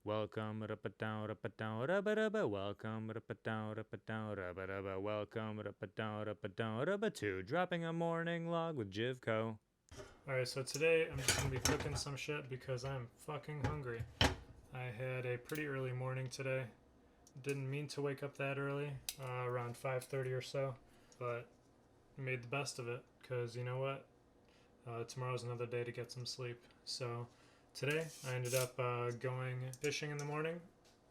Welcome, welcome, welcome to Dropping a Morning Log with Jivko. Alright, so today I'm just going to be cooking some shit because I'm fucking hungry. I had a pretty early morning today. Didn't mean to wake up that early, around 5:30 or so, but made the best of it because you know what? Tomorrow's another day to get some sleep. So today I ended up going fishing in the morning.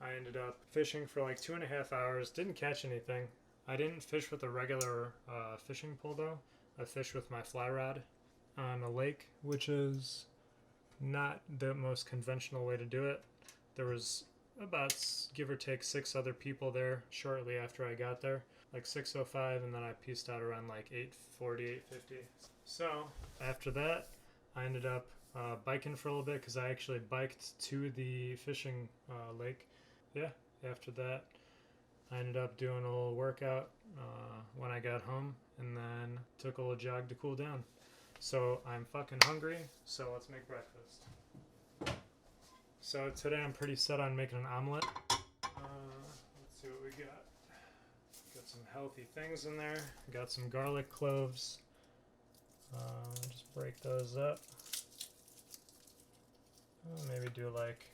I ended up fishing for like 2.5 hours. Didn't catch anything. I didn't fish with a regular fishing pole though. I fished with my fly rod on a lake, which is not the most conventional way to do it. There was about, give or take, 6 other people there shortly after I got there, like 6:05, and then I pieced out around like 8:40, 8:50. So after that, I ended up biking for a little bit because I actually biked to the fishing lake. Yeah, after that, I ended up doing a little workout when I got home, and then took a little jog to cool down. So I'm fucking hungry, so let's make breakfast. So today I'm pretty set on making an omelet. Let's see what we got. Got some healthy things in there. Got some garlic cloves. Just break those up. Maybe do like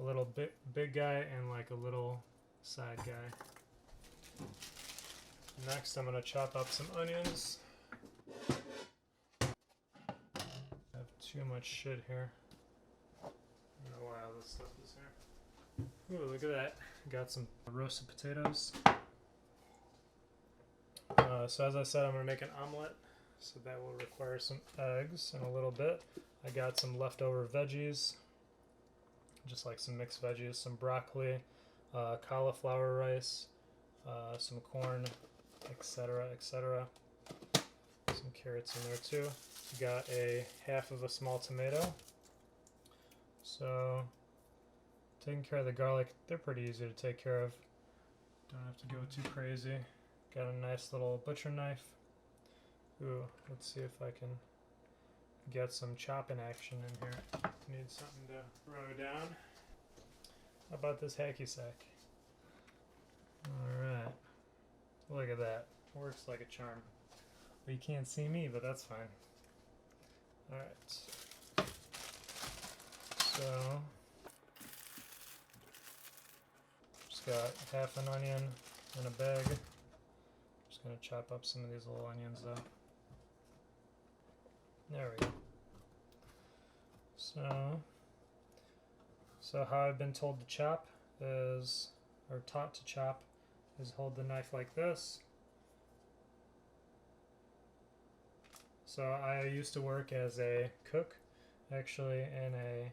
a little big guy and like a little side guy. Next I'm going to chop up some onions. Too much shit here. I don't know why all this stuff is here. Ooh, look at that. Got some roasted potatoes. So as I said, I'm going to make an omelet. So that will require some eggs in a little bit. I got some leftover veggies. Just like some mixed veggies. Some broccoli, cauliflower rice, some corn, etc., etc. Some carrots in there too. Got a half of a small tomato. So taking care of the garlic, they're pretty easy to take care of. Don't have to go too crazy. Got a nice little butcher knife. Ooh, let's see if I can get some chopping action in here. Need something to throw down. How about this hacky sack? Alright. Look at that. Works like a charm. Well, you can't see me, but that's fine. Alright. So, just got half an onion in a bag. Just gonna chop up some of these little onions though. There we go. So how I've been told to chop is, or taught to chop, is hold the knife like this. So I used to work as a cook, actually, in a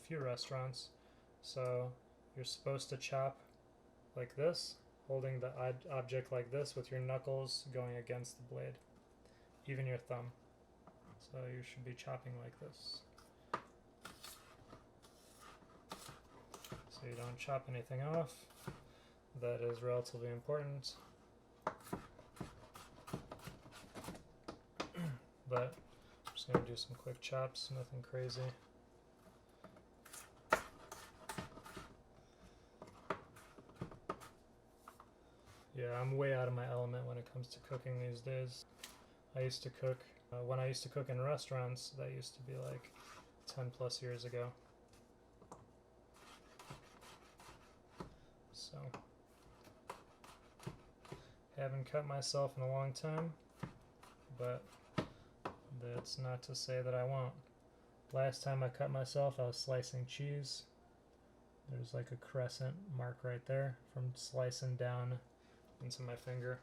few restaurants. So you're supposed to chop like this, holding the object like this with your knuckles going against the blade, even your thumb. So you should be chopping like this. So you don't chop anything off. That is relatively important. But I'm just going to do some quick chops, nothing crazy. Yeah, I'm way out of my element when it comes to cooking these days. I used to cook, when I used to cook in restaurants, that used to be like 10 plus years ago. So, haven't cut myself in a long time, but that's not to say that I won't. Last time I cut myself, I was slicing cheese. There's like a crescent mark right there from slicing down into my finger.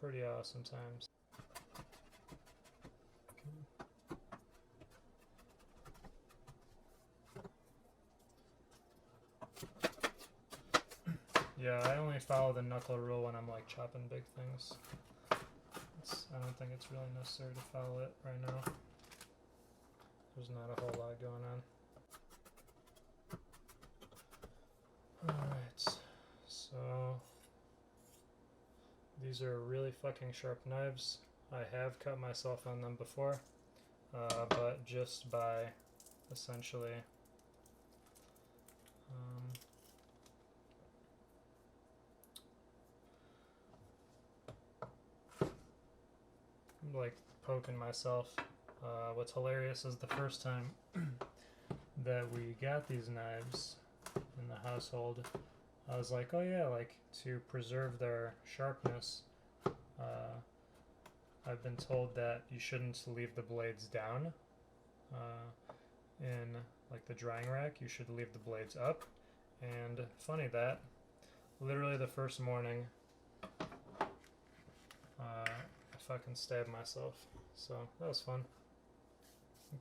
Pretty awesome times. Yeah, I only follow the knuckle rule when I'm like chopping big things. I don't think it's really necessary to follow it right now. There's not a whole lot going on. Alright, so these are really fucking sharp knives. I have cut myself on them before, but just by essentially like poking myself. What's hilarious is the first time that we got these knives in the household, I was like, oh yeah, like to preserve their sharpness, I've been told that you shouldn't leave the blades down in like the drying rack. You should leave the blades up. And funny that literally the first morning I fucking stabbed myself, so that was fun.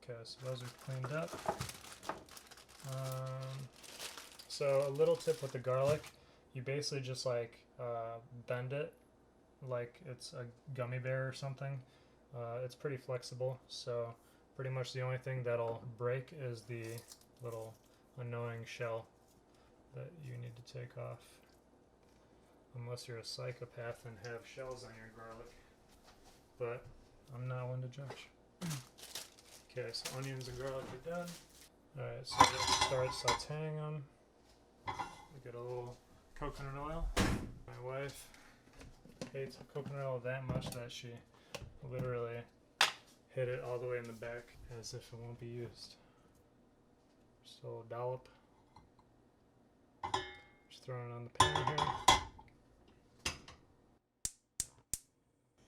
Okay, so those are cleaned up. So a little tip with the garlic, you basically just like bend it like it's a gummy bear or something. It's pretty flexible, so pretty much the only thing that'll break is the little annoying shell that you need to take off. Unless you're a psychopath and have shells on your garlic. But I'm not one to judge. Okay, so onions and garlic are done. Alright, so let's start sauteing them. We get a little coconut oil. My wife hates coconut oil that much that she literally hid it all the way in the back as if it won't be used. Just a little dollop. Just throwing it on the pan here.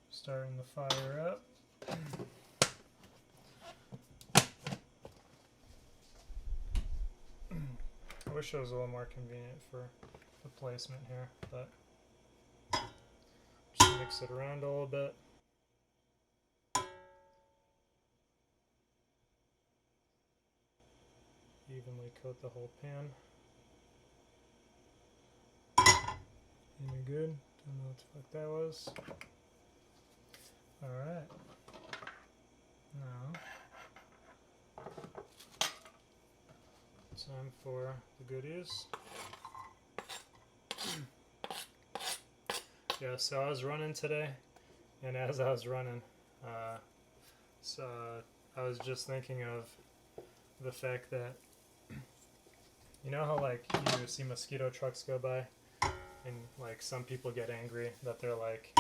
Starting the fire up. I wish it was a little more convenient for the placement here, but just mix it around a little bit. Evenly coat the whole pan. Any good? Don't know what the fuck that was. Alright. Now, time for the goodies. Yeah, so I was running today, and as I was running, so I was just thinking of the fact that, you know how like you see mosquito trucks go by, and like some people get angry that they're like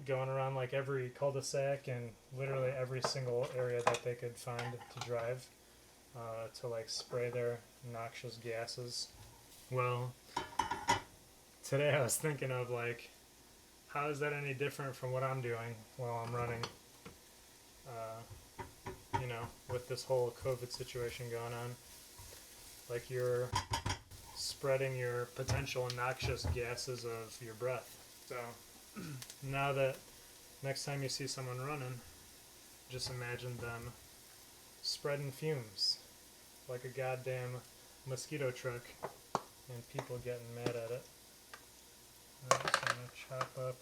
going around like every cul-de-sac and literally every single area that they could find to drive to like spray their noxious gases. Well, today I was thinking of like, how is that any different from what I'm doing while I'm running? You know, with this whole COVID situation going on, like you're spreading your potential noxious gases of your breath. So now that next time you see someone running, just imagine them spreading fumes like a goddamn mosquito truck and people getting mad at it. Alright, so I'm going to chop up.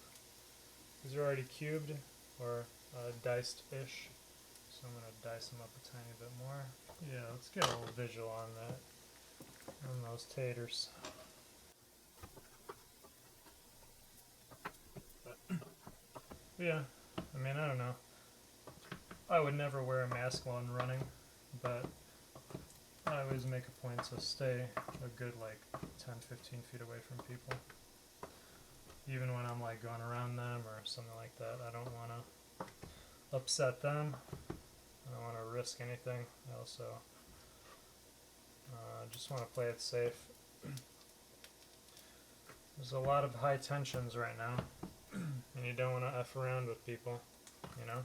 These are already cubed or diced-ish, so I'm going to dice them up a tiny bit more. Yeah, let's get a little visual on that, on those taters. Yeah, I mean, I don't know. I would never wear a mask while I'm running, but I always make a point to stay a good like 10-15 feet away from people. Even when I'm like going around them or something like that, I don't want to upset them. I don't want to risk anything. I also just want to play it safe. There's a lot of high tensions right now, and you don't want to F around with people, you know?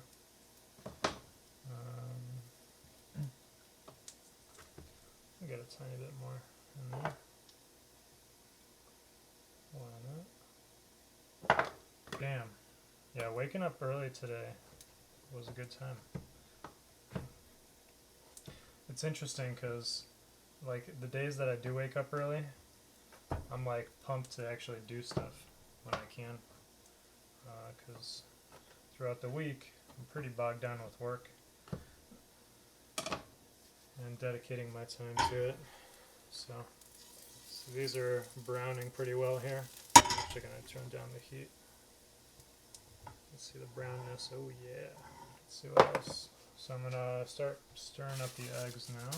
I'll get a tiny bit more in there. Why not? Damn. Yeah, waking up early today was a good time. It's interesting because, like, the days that I do wake up early, I'm, like, pumped to actually do stuff when I can. Because throughout the week, I'm pretty bogged down with work and dedicating my time to it. So these are browning pretty well here. I'm actually going to turn down the heat. Let's see the brownness. Oh yeah. Let's see what else. So I'm going to start stirring up the eggs now.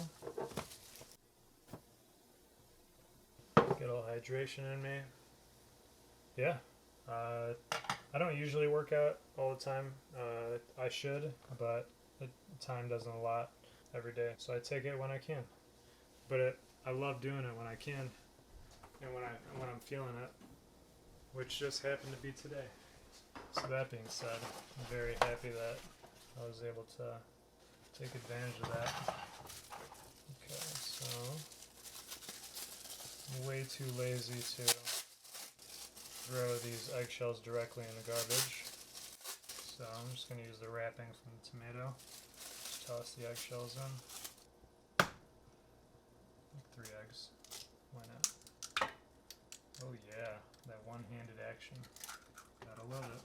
Get a little hydration in me. Yeah. I don't usually work out all the time. I should, but the time doesn't allot every day, so I take it when I can. But I love doing it when I can, and when I'm feeling it, which just happened to be today. So that being said, I'm very happy that I was able to take advantage of that. Okay, so I'm way too lazy to throw these eggshells directly in the garbage. So I'm just going to use the wrapping from the tomato. Just toss the eggshells in. Like 3 eggs. Why not? Oh yeah, that one-handed action. Gotta love it.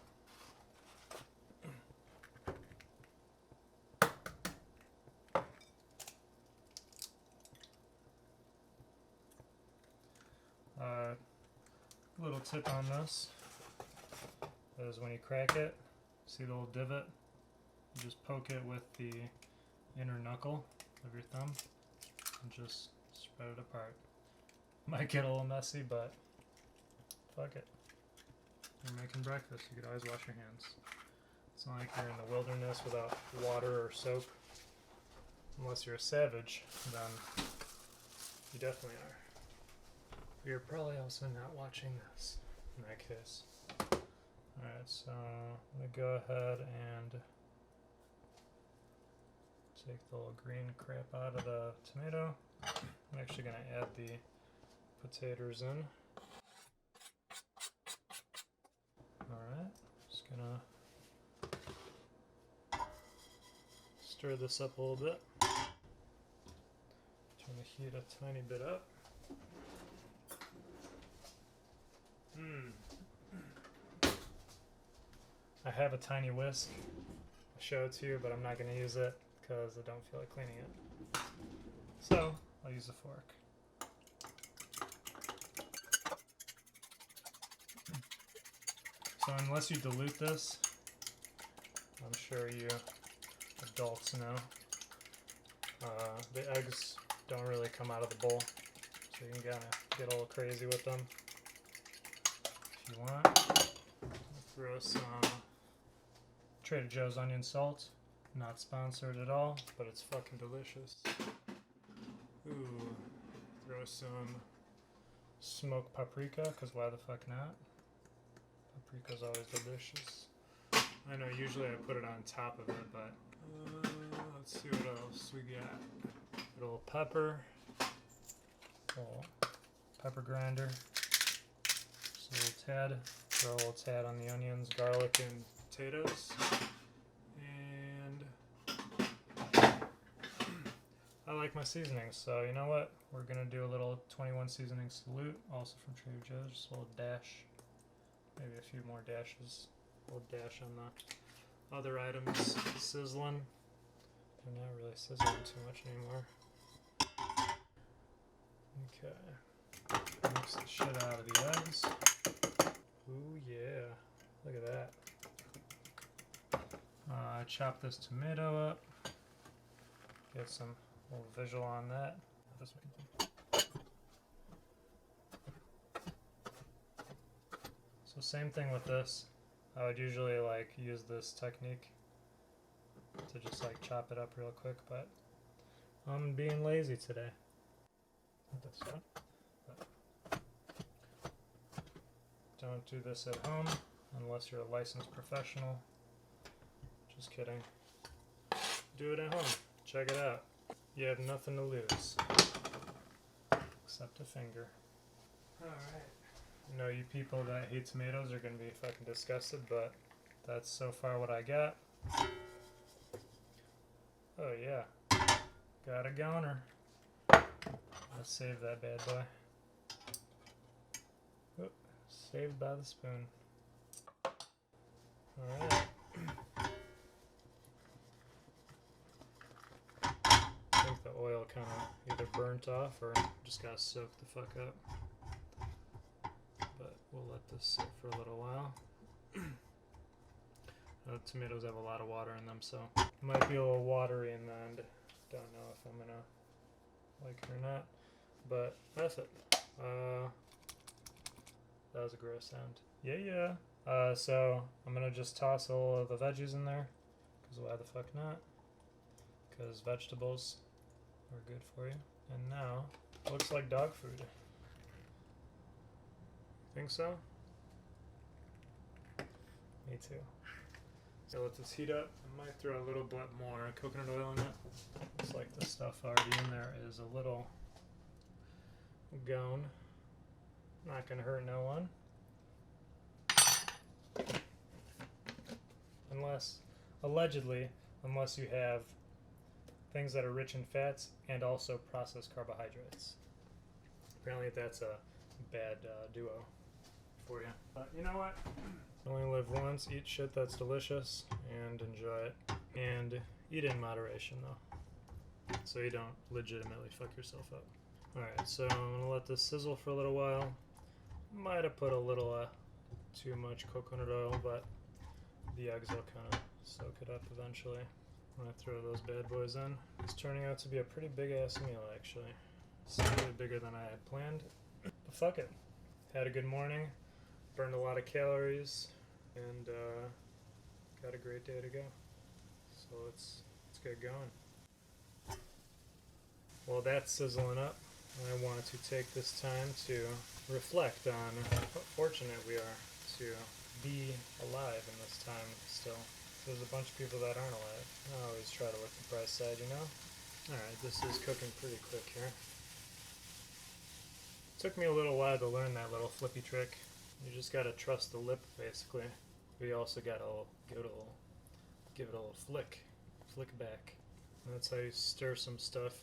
Little tip on this is when you crack it, see the little divot? You just poke it with the inner knuckle of your thumb and just spread it apart. Might get a little messy, but fuck it. You're making breakfast, you could always wash your hands. It's not like you're in the wilderness without water or soap. Unless you're a savage, then you definitely are. You're probably also not watching this in that case. Alright, so I'm going to go ahead and take the little green crap out of the tomato. I'm actually going to add the potatoes in. Alright, just going to stir this up a little bit. Turn the heat a tiny bit up. I have a tiny whisk. I'll show it to you, but I'm not going to use it because I don't feel like cleaning it. So, I'll use a fork. So unless you dilute this, I'm sure you adults know, the eggs don't really come out of the bowl. So you can kind of get a little crazy with them. If you want, throw some Trader Joe's onion salt. Not sponsored at all, but it's fucking delicious. Ooh, throw some smoked paprika, because why the fuck not? Paprika's always delicious. I know usually I put it on top of it, but let's see what else we got. A little pepper, a little pepper grinder, just a little tad. Throw a little tad on the onions, garlic, and potatoes. And I like my seasonings, so you know what? We're gonna do a little 21 seasoning salute, also from Trader Joe's. Just a little dash, maybe a few more dashes. A little dash on the other items. Sizzling. They're not really sizzling too much anymore. Okay. Mix the shit out of the eggs. Ooh yeah, look at that. Chop this tomato up. Get some little visual on that. This way. So same thing with this. I would usually like use this technique to just like chop it up real quick, but I'm being lazy today. This one. Don't do this at home unless you're a licensed professional. Just kidding. Do it at home. Check it out. You have nothing to lose. Except a finger. Alright. I know you people that hate tomatoes are going to be fucking disgusted, but that's so far what I got. Oh yeah. Got a goner. Let's save that bad boy. Oop. Saved by the spoon. Alright. I think the oil kind of either burnt off or just got soaked the fuck up. But we'll let this sit for a little while. Tomatoes have a lot of water in them, so it might be a little watery in the end. Don't know if I'm gonna like it or not, but that's it. That was a gross sound. Yeah, So I'm gonna just toss all of the veggies in there, because why the fuck not? Because vegetables are good for you. And now, looks like dog food. Think so? Me too. So let this heat up. I might throw a little bit more coconut oil in it. Looks like the stuff already in there is a little gone. Not gonna hurt no one. Allegedly, unless you have things that are rich in fats and also processed carbohydrates. Apparently that's a bad duo for you. But you know what? Only live once, eat shit that's delicious, and enjoy it. And eat in moderation though, so you don't legitimately fuck yourself up. Alright, so I'm gonna let this sizzle for a little while. Might have put a little too much coconut oil, but the eggs will kind of soak it up eventually. I'm gonna throw those bad boys in. It's turning out to be a pretty big ass meal actually. Slightly bigger than I had planned. But fuck it. Had a good morning, burned a lot of calories, and got a great day to go. So let's get going. While that's sizzling up, I want to take this time to reflect on how fortunate we are to be alive in this time still. There's a bunch of people that aren't alive. I always try to look the bright side, you know? Alright, this is cooking pretty quick here. Took me a little while to learn that little flippy trick. You just gotta trust the lip, basically. We also gotta give it a little flick back. And that's how you stir some stuff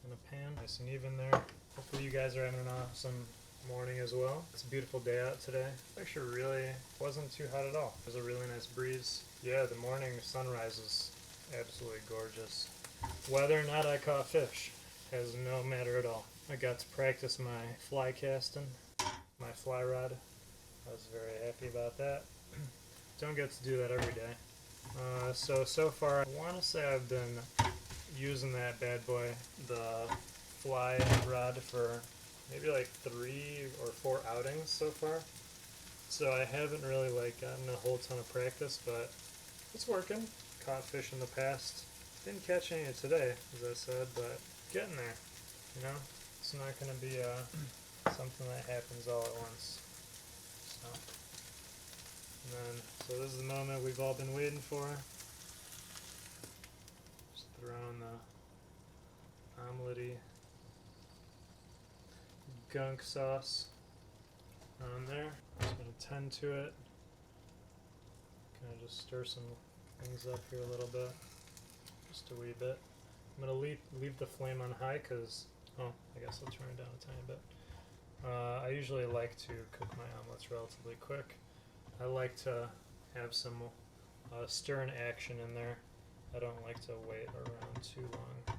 in a pan, nice and even there. Hopefully you guys are having an awesome morning as well. It's a beautiful day out today. Actually really wasn't too hot at all. There's a really nice breeze. Yeah, the morning sunrise is absolutely gorgeous. Whether or not I caught fish has no matter at all. I got to practice my fly casting, my fly rod. I was very happy about that. Don't get to do that every day. So far, I want to say I've been using that bad boy, the fly rod, for maybe like 3 or 4 outings so far. So I haven't really like gotten a whole ton of practice, but it's working. Caught fish in the past. Didn't catch any today, as I said, but getting there. You know, it's not going to be something that happens all at once. So, so this is the moment we've all been waiting for. Just throwing the omelette-y gunk sauce on there. Just going to tend to it. Kind of just stir some things up here a little bit. Just a wee bit. I'm going to leave the flame on high because, I guess I'll turn it down a tiny bit. I usually like to cook my omelets relatively quick. I like to have some stirring action in there. I don't like to wait around too long.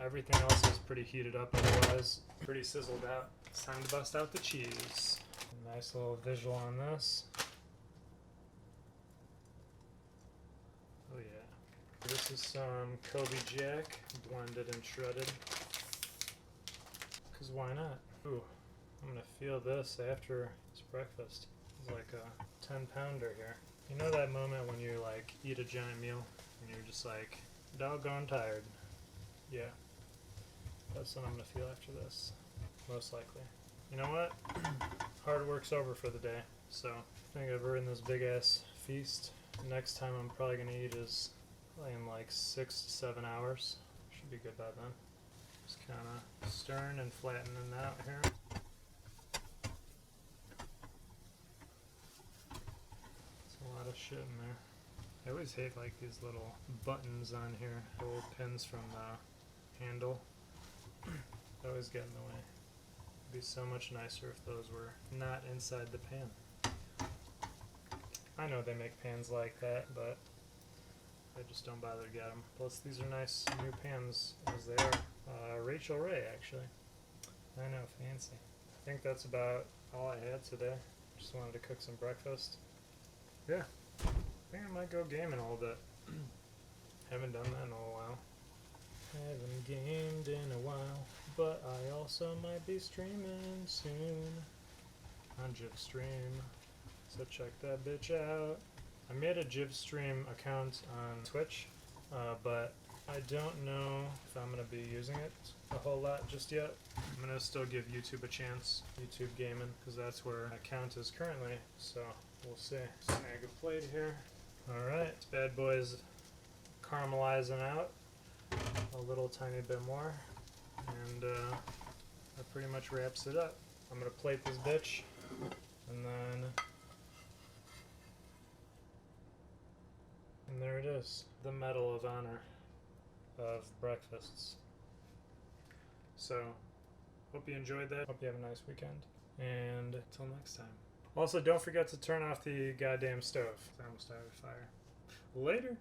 Everything else is pretty heated up otherwise. Pretty sizzled out. It's time to bust out the cheese. Nice little visual on this. Oh yeah. This is some Kobe Jack, blended and shredded. Cause why not? Ooh, I'm gonna feel this after this breakfast. It's like a 10-pounder here. You know that moment when you like eat a giant meal and you're just like doggone tired? Yeah. That's what I'm gonna feel after this. Most likely. You know what? Hard work's over for the day. So I think I've earned this big ass feast. Next time I'm probably gonna eat is probably in like 6 to 7 hours. Should be good by then. Just kinda stirring and flattening out here. A lot of shit in there. I always hate like these little buttons on here, little pins from the handle. They always get in the way. It'd be so much nicer if those were not inside the pan. I know they make pans like that, but I just don't bother to get them. Plus these are nice new pans as they are. Rachel Ray actually. I know, fancy. I think that's about all I had today. Just wanted to cook some breakfast. Yeah, I think I might go gaming a little bit. Haven't done that in a while. Haven't gamed in a while, but I also might be streaming soon on Gypstream. So check that bitch out. I made a Jivstream account on Twitch, but I don't know if I'm going to be using it a whole lot just yet. I'm going to still give YouTube a chance, YouTube Gaming, because that's where my account is currently, so we'll see. Snag a plate here. Alright, this bad boy's caramelizing out a little tiny bit more, and that pretty much wraps it up. I'm going to plate this bitch, and there it is, the Medal of Honor of breakfasts. So, hope you enjoyed that. Hope you have a nice weekend. And until next time. Also, don't forget to turn off the goddamn stove. I almost started a fire. Later.